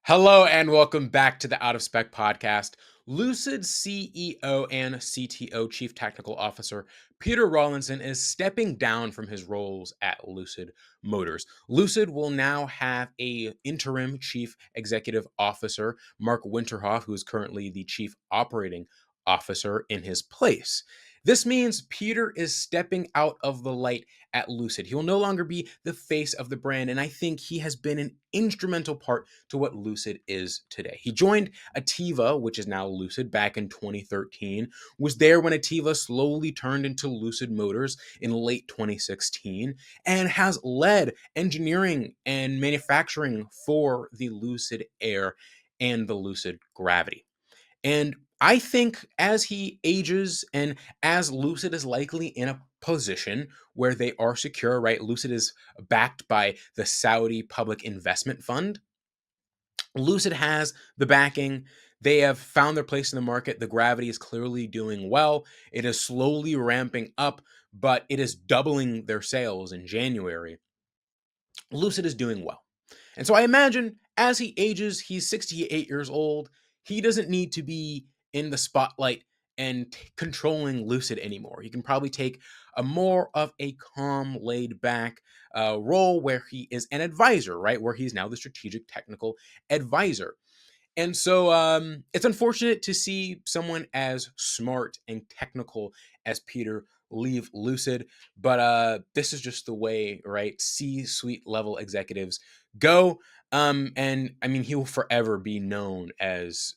Hello and welcome back to the Out of Spec podcast. Lucid CEO and CTO, Chief Technical Officer Peter Rawlinson, is stepping down from his roles at Lucid Motors. Lucid will now have a interim Chief Executive Officer, Mark Winterhoff, who is currently the Chief Operating Officer, in his place. This means Peter is stepping out of the light at Lucid. He will no longer be the face of the brand, and I think he has been an instrumental part to what Lucid is today. He joined Ativa, which is now Lucid, back in 2013, was there when Ativa slowly turned into Lucid Motors in late 2016, and has led engineering and manufacturing for the Lucid Air and the Lucid Gravity. And I think as he ages and as Lucid is likely in a position where they are secure, right? Lucid is backed by the Saudi Public Investment Fund. Lucid has the backing. They have found their place in the market. The Gravity is clearly doing well. It is slowly ramping up, but it is doubling their sales in January. Lucid is doing well. And so I imagine as he ages, he's 68 years old. He doesn't need to be in the spotlight and controlling Lucid anymore. He can probably take a more of a calm, laid back role where he is an advisor, right? Where he's now the strategic technical advisor. And so it's unfortunate to see someone as smart and technical as Peter leave Lucid, but this is just the way, right? C-suite level executives go. And I mean, he will forever be known as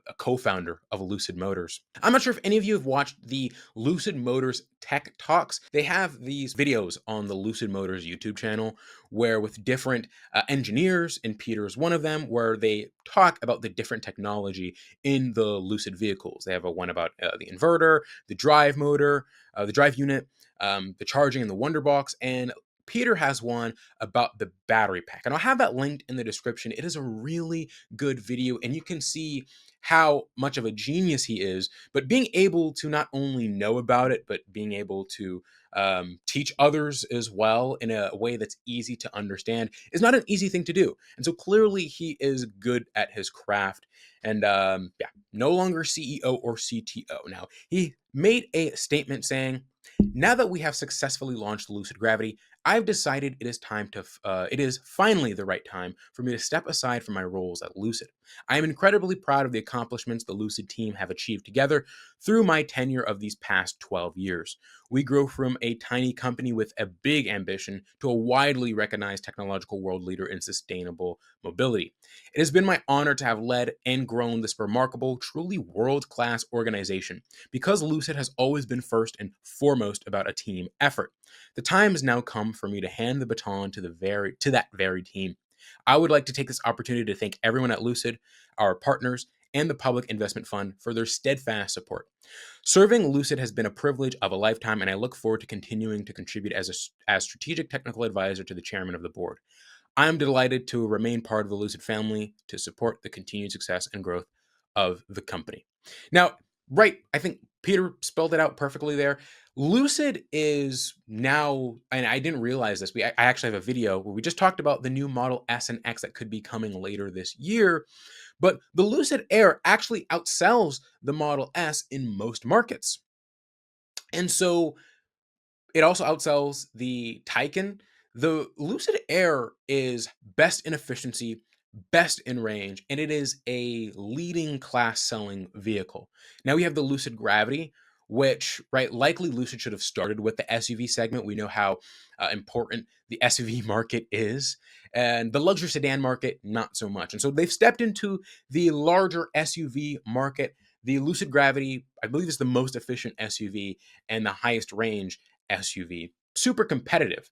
a co-founder of Lucid Motors. I'm not sure if any of you have watched the Lucid Motors Tech Talks. They have these videos on the Lucid Motors YouTube channel where with different engineers, and Peter is one of them, where they talk about the different technology in the Lucid vehicles. They have a one about the inverter, the drive motor, the drive unit, the charging and the Wonderbox, and Peter has one about the battery pack. And I'll have that linked in the description. It is a really good video, and you can see how much of a genius he is, but being able to not only know about it, but being able to teach others as well in a way that's easy to understand is not an easy thing to do. And so clearly he is good at his craft. And yeah, no longer CEO or CTO. Now, he made a statement saying, now that we have successfully launched Lucid Gravity, I've decided it is finally the right time for me to step aside from my roles at Lucid. I am incredibly proud of the accomplishments the Lucid team have achieved together through my tenure of these past 12 years. We grew from a tiny company with a big ambition to a widely recognized technological world leader in sustainable mobility. It has been my honor to have led and grown this remarkable, truly world-class organization because Lucid has always been first and foremost about a team effort. The time has now come for me to hand the baton to that very team. I would like to take this opportunity to thank everyone at Lucid, our partners, and the Public Investment Fund for their steadfast support. Serving Lucid has been a privilege of a lifetime, and I look forward to continuing to contribute as strategic technical advisor to the chairman of the board. I am delighted to remain part of the Lucid family to support the continued success and growth of the company. Now, right, I think Peter spelled it out perfectly there. Lucid is now, and I didn't realize this, I actually have a video where we just talked about the new Model S and X that could be coming later this year, but the Lucid Air actually outsells the Model S in most markets. And so it also outsells the Taycan. The Lucid Air is best in efficiency, best in range, and it is a leading class selling vehicle. Now we have the Lucid Gravity, which, right, likely Lucid should have started with the SUV segment. We know how important the SUV market is, and the luxury sedan market, not so much. And so they've stepped into the larger SUV market. The Lucid Gravity, I believe, is the most efficient SUV and the highest range SUV. Super competitive.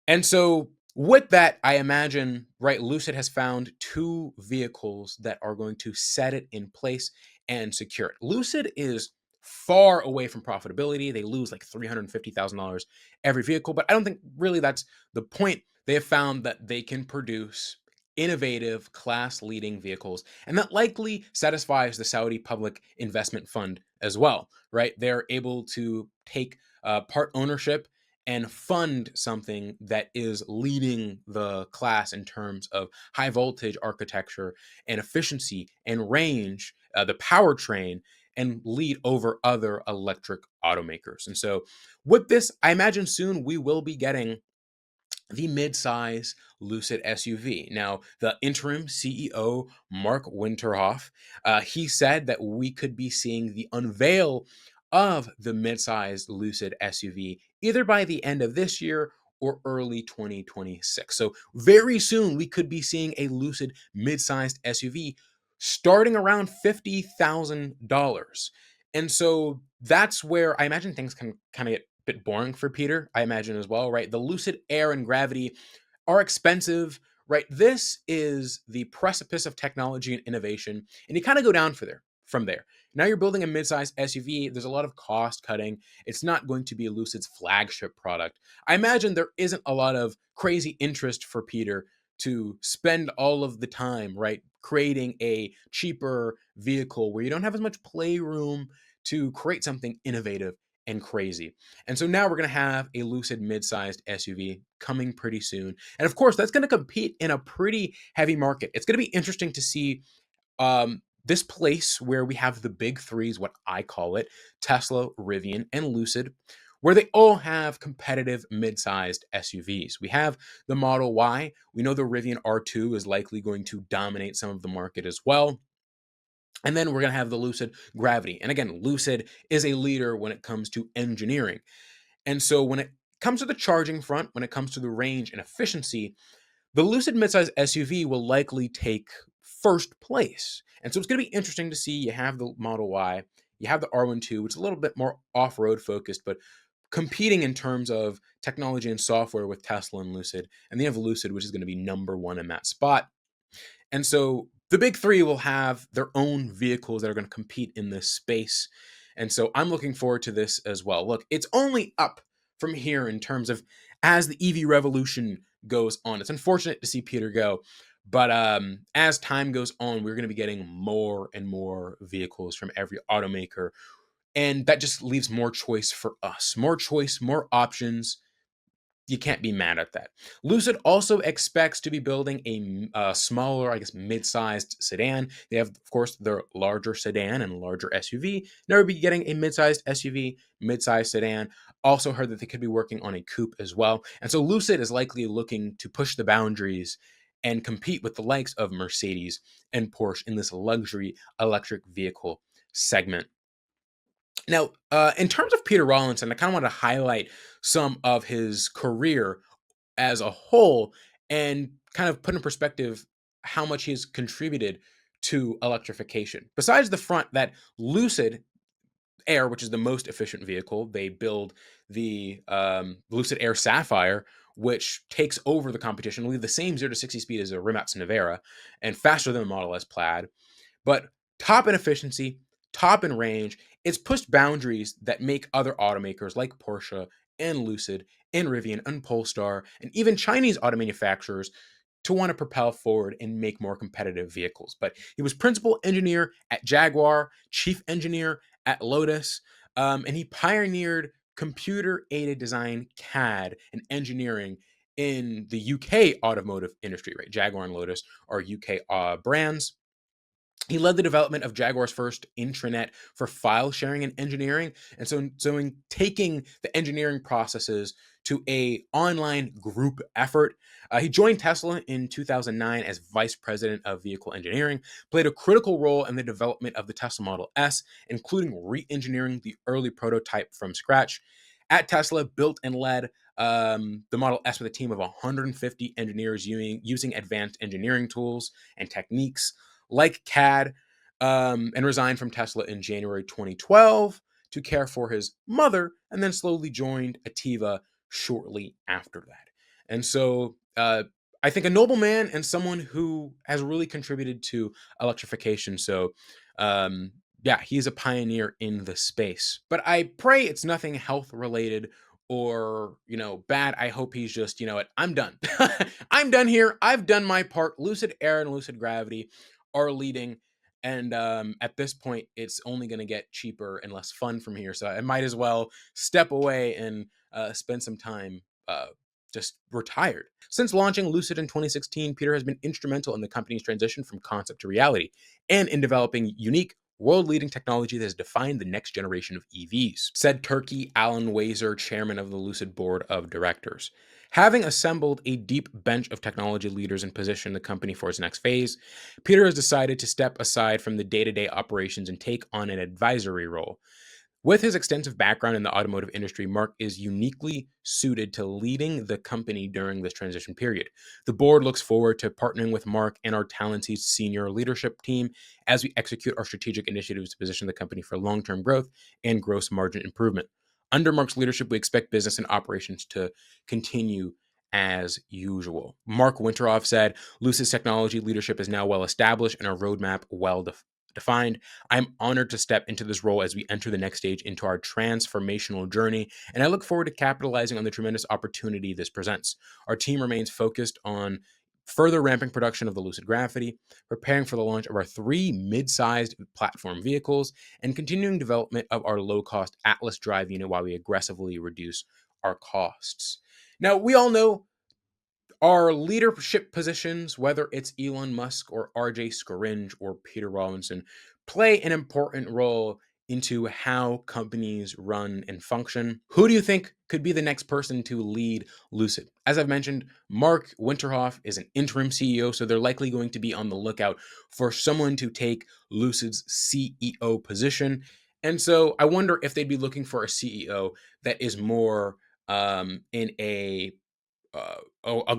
And so with that, I imagine, right, Lucid has found two vehicles that are going to set it in place and secure it. Lucid is far away from profitability. They lose like $350,000 every vehicle, but I don't think really that's the point. They have found that they can produce innovative, class-leading vehicles, and that likely satisfies the Saudi Public Investment Fund as well, right? They're able to take part ownership and fund something that is leading the class in terms of high voltage architecture and efficiency and range, the powertrain, and lead over other electric automakers. And so, with this, I imagine soon we will be getting the midsize Lucid SUV. Now, the interim CEO, Mark Winterhoff, he said that we could be seeing the unveil of the midsize Lucid SUV either by the end of this year or early 2026. So, very soon, we could be seeing a Lucid mid-sized SUV starting around $50,000. And so that's where I imagine things can kind of get a bit boring for Peter, I imagine as well, right? The Lucid Air and Gravity are expensive, right? This is the precipice of technology and innovation, and you kind of go down for there from there. Now you're building a mid-size SUV. There's a lot of cost cutting. It's not going to be Lucid's flagship product. I imagine there isn't a lot of crazy interest for Peter to spend all of the time, right, creating a cheaper vehicle where you don't have as much playroom to create something innovative and crazy. And so now we're going to have a Lucid mid-sized SUV coming pretty soon. And of course, that's going to compete in a pretty heavy market. It's going to be interesting to see this place where we have the big three, is what I call it: Tesla, Rivian, and Lucid, where they all have competitive mid-sized SUVs. We have the Model Y. We know the Rivian R2 is likely going to dominate some of the market as well. And then we're going to have the Lucid Gravity. And again, Lucid is a leader when it comes to engineering. And so when it comes to the charging front, when it comes to the range and efficiency, the Lucid midsize SUV will likely take first place. And so it's going to be interesting to see. You have the Model Y, you have the R12, which is a little bit more off road focused, but competing in terms of technology and software with Tesla and Lucid. And then you have Lucid, which is going to be number one in that spot. And so the big three will have their own vehicles that are going to compete in this space. And so I'm looking forward to this as well. Look, it's only up from here in terms of as the EV revolution goes on. It's unfortunate to see Peter go, but as time goes on, we're going to be getting more and more vehicles from every automaker. And that just leaves more choice for us, more choice, more options. You can't be mad at that. Lucid also expects to be building a smaller, I guess, mid-sized sedan. They have, of course, their larger sedan and larger SUV. Now we'll be getting a mid-sized SUV, mid-sized sedan. Also heard that they could be working on a coupe as well. And so Lucid is likely looking to push the boundaries and compete with the likes of Mercedes and Porsche in this luxury electric vehicle segment. Now, in terms of Peter Rawlinson, I kind of want to highlight some of his career as a whole and kind of put in perspective how much he has contributed to electrification. Besides the front that Lucid Air, which is the most efficient vehicle, they build the Lucid Air Sapphire, which takes over the competition, leave the same 0 to 60 speed as a Rimac Nevera and faster than the Model S Plaid. But top in efficiency, top in range, it's pushed boundaries that make other automakers like Porsche and Lucid and Rivian and Polestar and even Chinese auto manufacturers to want to propel forward and make more competitive vehicles. But he was principal engineer at Jaguar, chief engineer at Lotus, and he pioneered computer aided design, CAD, and engineering in the UK automotive industry, right? Jaguar and Lotus are UK brands. He led the development of Jaguar's first intranet for file sharing and engineering. And so in taking the engineering processes to a online group effort, he joined Tesla in 2009 as vice president of vehicle engineering, played a critical role in the development of the Tesla Model S, including re-engineering the early prototype from scratch. At Tesla, built and led the Model S with a team of 150 engineers using advanced engineering tools and techniques like CAD, and resigned from Tesla in January 2012 to care for his mother, and then slowly joined Ativa shortly after that. And so I think a noble man and someone who has really contributed to electrification. So yeah, he's a pioneer in the space. But I pray it's nothing health related or bad. I hope he's just, what, I'm done. I'm done here. I've done my part. Lucid Air and Lucid Gravity are leading, And at this point, it's only going to get cheaper and less fun from here. So I might as well step away and spend some time just retired. Since launching Lucid in 2016, Peter has been instrumental in the company's transition from concept to reality and in developing unique, world-leading technology that has defined the next generation of EVs, said Turkey Alan Wazer, chairman of the Lucid board of directors. Having assembled a deep bench of technology leaders and positioned the company for its next phase, Peter has decided to step aside from the day-to-day operations and take on an advisory role. With his extensive background in the automotive industry, Mark is uniquely suited to leading the company during this transition period. The board looks forward to partnering with Mark and our talented senior leadership team as we execute our strategic initiatives to position the company for long-term growth and gross margin improvement. Under Mark's leadership, we expect business and operations to continue as usual. Mark Winterhoff said, Lucid's technology leadership is now well established and our roadmap well defined. I'm honored to step into this role as we enter the next stage into our transformational journey, and I look forward to capitalizing on the tremendous opportunity this presents. Our team remains focused on further ramping production of the Lucid Gravity, preparing for the launch of our 3 mid-sized platform vehicles, and continuing development of our low-cost Atlas drive unit while we aggressively reduce our costs. Now, we all know our leadership positions, whether it's Elon Musk or RJ Scaringe or Peter Rawlinson, play an important role into how companies run and function. Who do you think could be the next person to lead Lucid? As I've mentioned, Mark Winterhoff is an interim CEO, so they're likely going to be on the lookout for someone to take Lucid's CEO position. And so I wonder if they'd be looking for a CEO that is more in a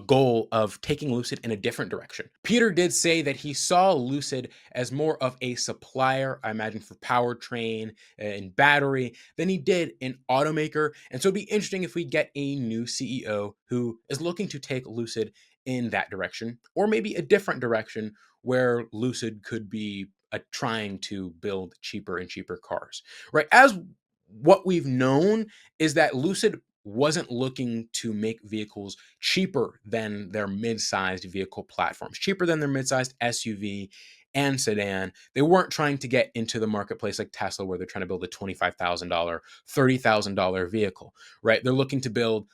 goal of taking Lucid in a different direction. Peter did say that he saw Lucid as more of a supplier, I imagine, for powertrain and battery than he did an automaker. And so it'd be interesting if we get a new CEO who is looking to take Lucid in that direction, or maybe a different direction where Lucid could be trying to build cheaper and cheaper cars, right? As what we've known is that Lucid wasn't looking to make vehicles cheaper than their mid-sized vehicle platforms, cheaper than their mid-sized SUV and sedan. They weren't trying to get into the marketplace like Tesla, where they're trying to build a $25,000, $30,000 vehicle, right? They're looking to build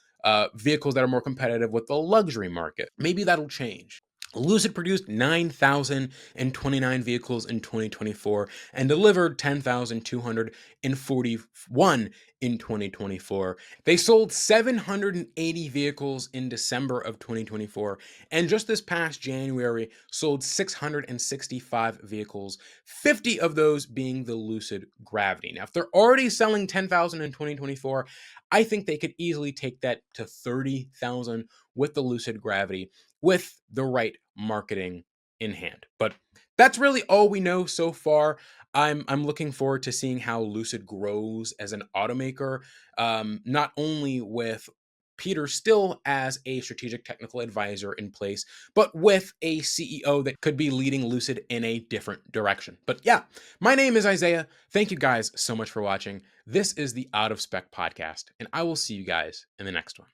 vehicles that are more competitive with the luxury market. Maybe that'll change. Lucid produced 9,029 vehicles in 2024 and delivered 10,241 in 2024. They sold 780 vehicles in December of 2024, and just this past January sold 665 vehicles, 50 of those being the Lucid Gravity. Now, if they're already selling 10,000 in 2024, I think they could easily take that to 30,000 with the Lucid Gravity with the right marketing in hand. But that's really all we know so far. I'm looking forward to seeing how Lucid grows as an automaker, not only with Peter still as a strategic technical advisor in place, but with a CEO that could be leading Lucid in a different direction. But yeah, my name is Isaiah. Thank you guys so much for watching. This is the Out of Spec podcast, and I will see you guys in the next one.